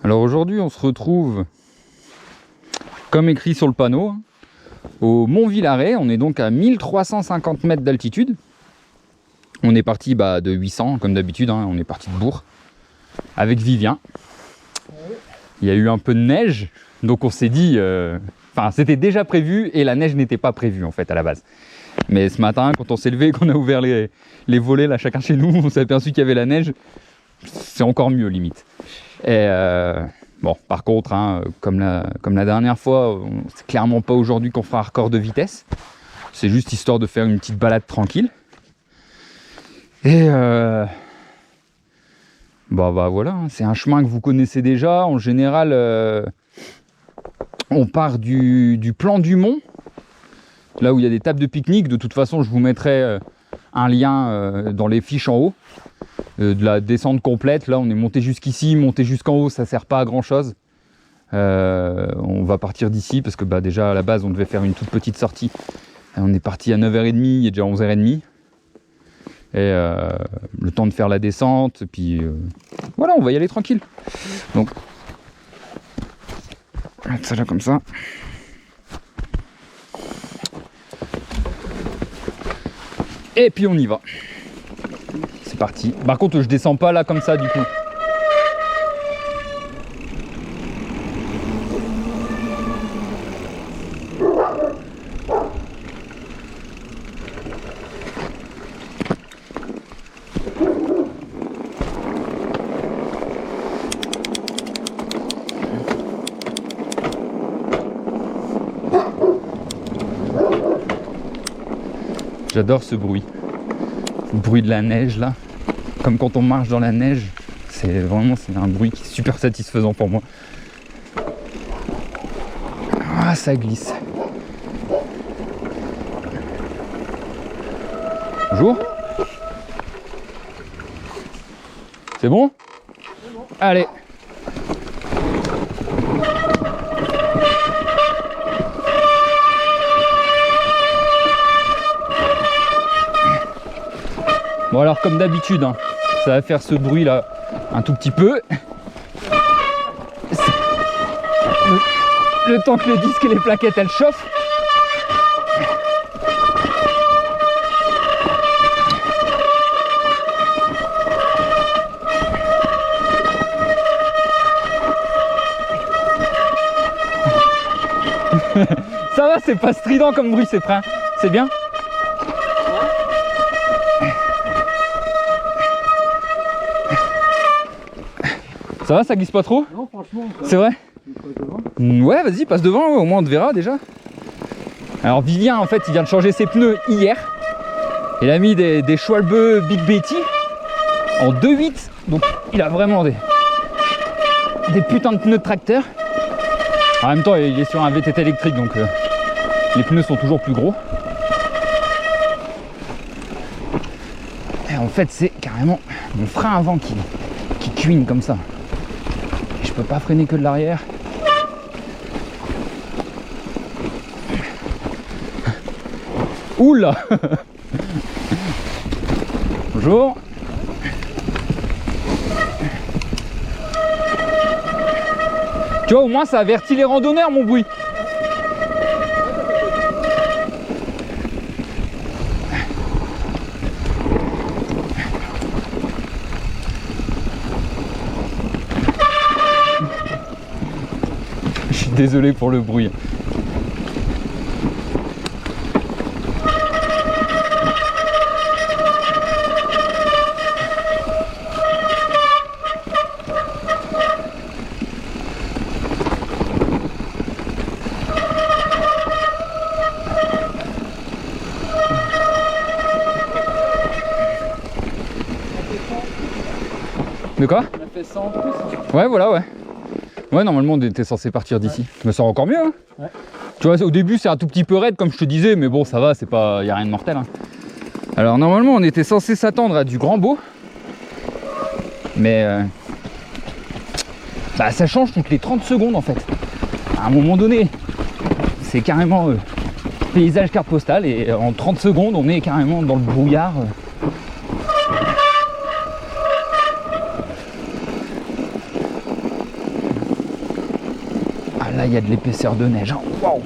Alors aujourd'hui, on se retrouve, comme écrit sur le panneau, au Mont Villaret. On est donc à 1350 mètres d'altitude. On est parti de 800, comme d'habitude, hein. On est parti de Bourg, avec Vivien. Il y a eu un peu de neige, donc on s'est dit... Enfin, c'était déjà prévu et la neige n'était pas prévue en fait à la base. Mais ce matin, quand on s'est levé, qu'on a ouvert les volets là, chacun chez nous, on s'est aperçu qu'il y avait la neige. C'est encore mieux limite. Et bon, par contre, hein, comme la dernière fois, c'est clairement pas aujourd'hui qu'on fera un record de vitesse. C'est juste histoire de faire une petite balade tranquille. Et voilà, hein, c'est un chemin que vous connaissez déjà. En général, on part du plan du mont, là où il y a des tables de pique-nique. De toute façon, je vous mettrai un lien dans les fiches en haut. De la descente complète, là on est monté jusqu'ici, monter jusqu'en haut ça sert pas à grand chose. On va partir d'ici parce que déjà à la base on devait faire une toute petite sortie. On est parti à 9h30, il est déjà 11h30. Et le temps de faire la descente, et puis voilà, on va y aller tranquille. Donc, on va mettre ça là comme ça. Et puis on y va. C'est parti. Par contre, je descends pas là comme ça du coup. J'adore ce bruit. Le bruit de la neige là. Comme quand on marche dans la neige, c'est un bruit qui est super satisfaisant pour moi. Ah, ça glisse. Bonjour. C'est bon ? C'est bon. Allez. Bon alors comme d'habitude, hein, ça va faire ce bruit là un tout petit peu. Le temps que le disque et les plaquettes elles chauffent. Ça va, c'est pas strident comme bruit, c'est bien. Ça va, ça glisse pas trop? Non, franchement. C'est vrai? Ouais, vas-y, passe devant, au moins on te verra déjà. Alors Vivien, en fait, il vient de changer ses pneus hier. Il a mis des Schwalbe Big Betty en 2.8. Donc il a vraiment des putains de pneus de tracteur. En même temps, il est sur un VTT électrique, donc les pneus sont toujours plus gros. Et en fait, c'est carrément mon frein avant qui cuine comme ça. Je peux pas freiner que de l'arrière. Oula. Bonjour. Tu vois, au moins ça avertit les randonneurs mon bruit. Je suis désolé pour le bruit. De quoi? On a fait 100 en plus. Ouais, voilà, ouais. Ouais, normalement on était censé partir d'ici. Mais ça va encore mieux, hein. Ouais. Tu vois, au début c'est un tout petit peu raide comme je te disais, mais bon, ça va, c'est pas, y a rien de mortel, hein. Alors normalement on était censé s'attendre à du grand beau. Mais ça change toutes les 30 secondes en fait. À un moment donné, c'est carrément paysage carte postale et en 30 secondes on est carrément dans le brouillard. là, il y a de l'épaisseur de neige. Waouh!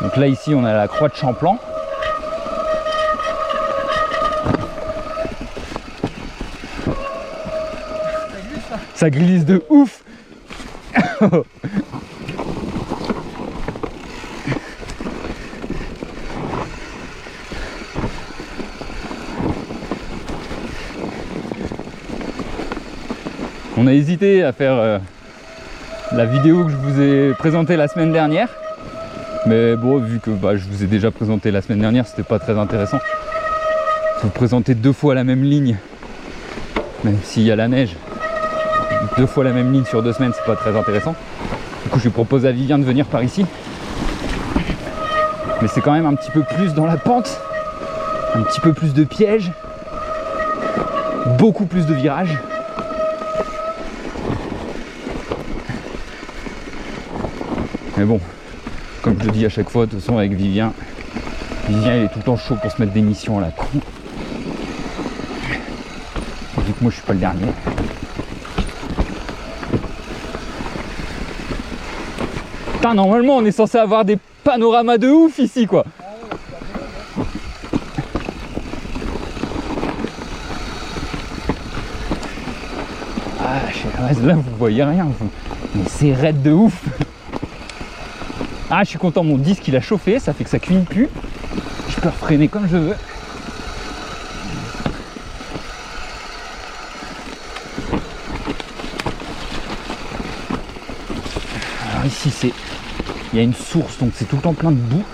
Donc là, ici, on a la croix de Champlan. Ça glisse de ouf. On a hésité à faire la vidéo que je vous ai présentée la semaine dernière. Mais bon, vu que je vous ai déjà présenté la semaine dernière, c'était pas très intéressant. Vous présenter 2 fois la même ligne, même s'il y a la neige. 2 fois la même ligne sur 2 semaines, c'est pas très intéressant. Du coup, je propose à Vivien de venir par ici. Mais c'est quand même un petit peu plus dans la pente, un petit peu plus de pièges, beaucoup plus de virages. Mais bon, comme je le dis à chaque fois, de toute façon avec Vivien, il est tout le temps chaud pour se mettre des missions à la con. Vu que moi je suis pas le dernier. Putain, normalement on est censé avoir des panoramas de ouf ici quoi. Ah, là vous voyez rien, mais c'est raide de ouf. Ah, je suis content, mon disque il a chauffé, ça fait que ça cuit plus. Je peux freiner comme je veux. Alors ici il y a une source, donc c'est tout le temps plein de boue.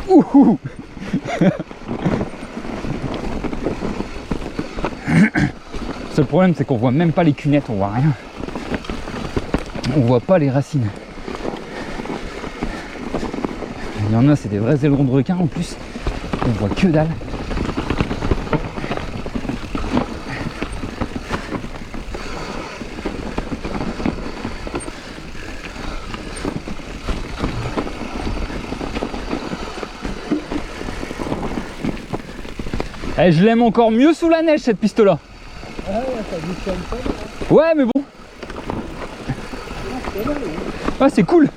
Ouhou. Le seul problème c'est qu'on voit même pas les cunettes, on voit rien. On voit pas les racines. Il y en a, c'est des vrais ailerons de requin en plus. On voit que dalle. Eh, je l'aime encore mieux sous la neige cette piste là. Ouais mais bon. Ouais c'est cool.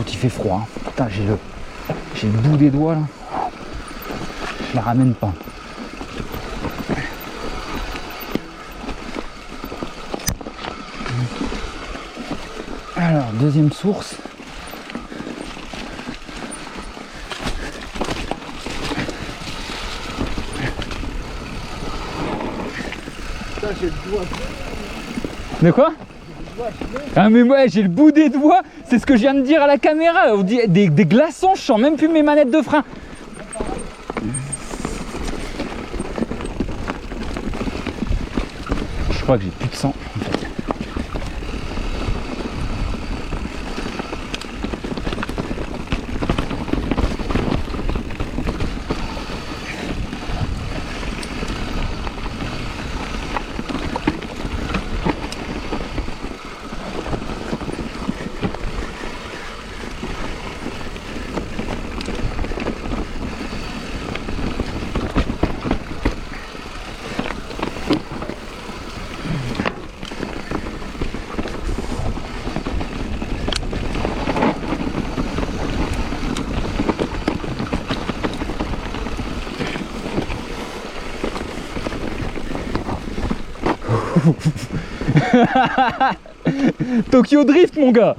Il fait froid, hein. Putain j'ai le bout des doigts là. Je la ramène pas. Alors deuxième source. Putain, j'ai le doigt. De quoi? Ah mais ouais, j'ai le bout des doigts, c'est ce que je viens de dire à la caméra, des glaçons, je sens même plus mes manettes de frein. Je crois que j'ai plus de sang en fait. Tokyo Drift, mon gars.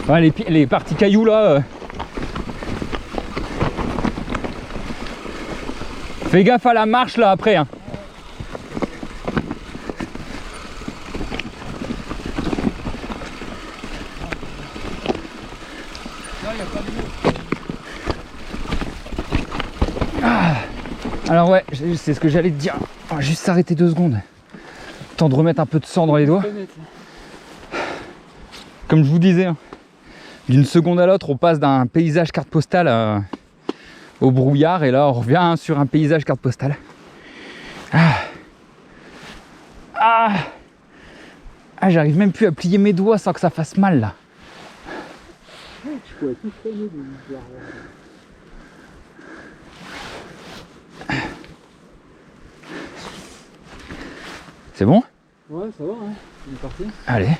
Ouais, les parties cailloux là. Fais gaffe à la marche là après. Hein. Ah. Alors ouais, c'est ce que j'allais te dire. On va juste s'arrêter 2 secondes. Temps de remettre un peu de sang dans les doigts. Comme je vous disais, hein, d'une seconde à l'autre, on passe d'un paysage carte postale au brouillard et là on revient sur un paysage carte postale. Ah, ah, ah, j'arrive même plus à plier mes doigts sans que ça fasse mal là. C'est bon? Ouais, ça va, hein. On est parti. Allez.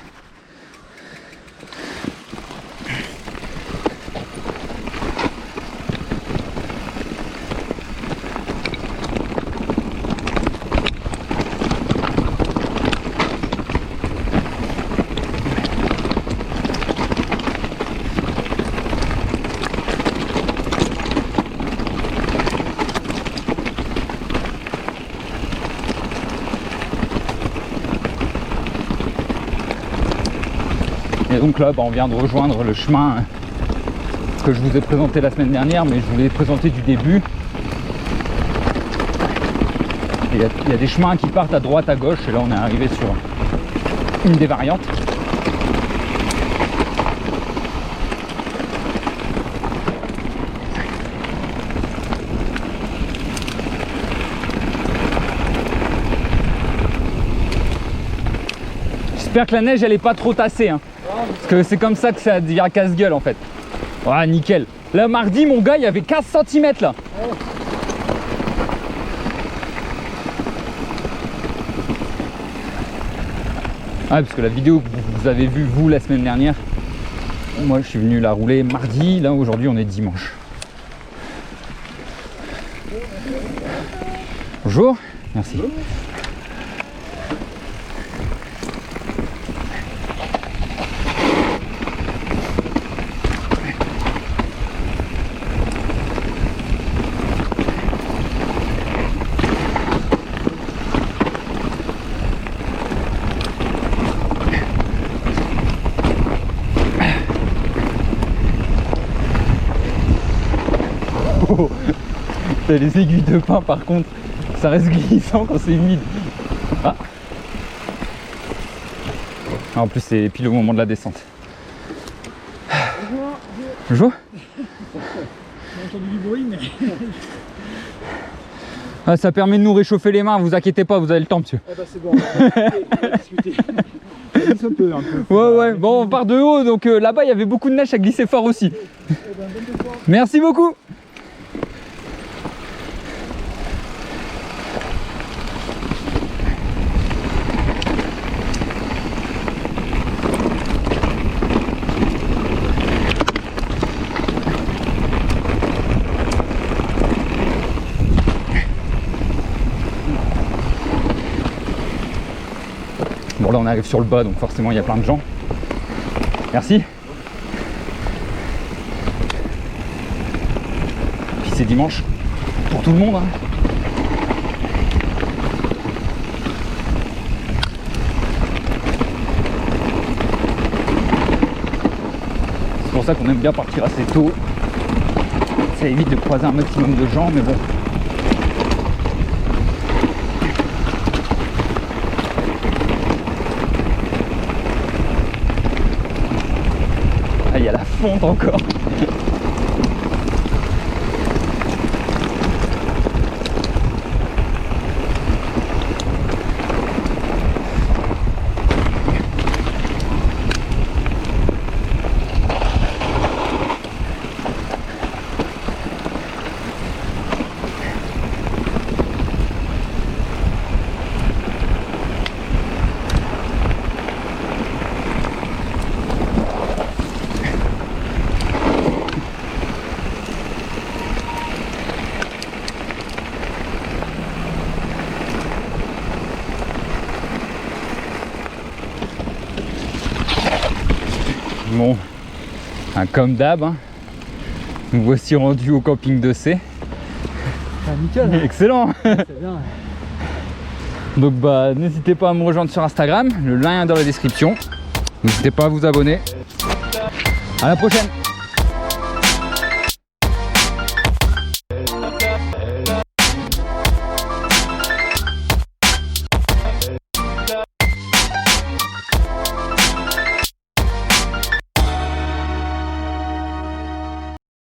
Et donc là, on vient de rejoindre le chemin que je vous ai présenté la semaine dernière, mais je vous l'ai présenté du début. Il y a des chemins qui partent à droite, à gauche, et là on est arrivé sur une des variantes. J'espère que la neige elle est pas trop tassée, hein. Parce que c'est comme ça que ça devient casse-gueule en fait. Ouais, nickel. Là mardi mon gars il y avait 15 cm là. Ah parce que la vidéo que vous avez vue vous la semaine dernière, moi je suis venu la rouler mardi, là aujourd'hui on est dimanche. Bonjour, merci. Les aiguilles de pin par contre ça reste glissant quand c'est humide. Ah. En plus c'est pile au moment de la descente. Bonjour. Bonjour. J'ai entendu du bruit mais... Ah, ça permet de nous réchauffer les mains, vous inquiétez pas, vous avez le temps monsieur. Ah bah c'est bon, on va discuter. Ça peut un peu. Ouais, bon on part de haut donc là-bas il y avait beaucoup de neige, ça glissait fort aussi. Merci beaucoup. Bon là on arrive sur le bas donc forcément il y a plein de gens. Merci. Puis c'est dimanche pour tout le monde. Hein. C'est pour ça qu'on aime bien partir assez tôt. Ça évite de croiser un maximum de gens mais bon. fonte encore. Bon, comme d'hab, hein, nous voici rendus au camping de C. Ah, nickel. Excellent. C'est bien. Donc bah n'hésitez pas à me rejoindre sur Instagram, le lien est dans la description. N'hésitez pas à vous abonner. À la prochaine.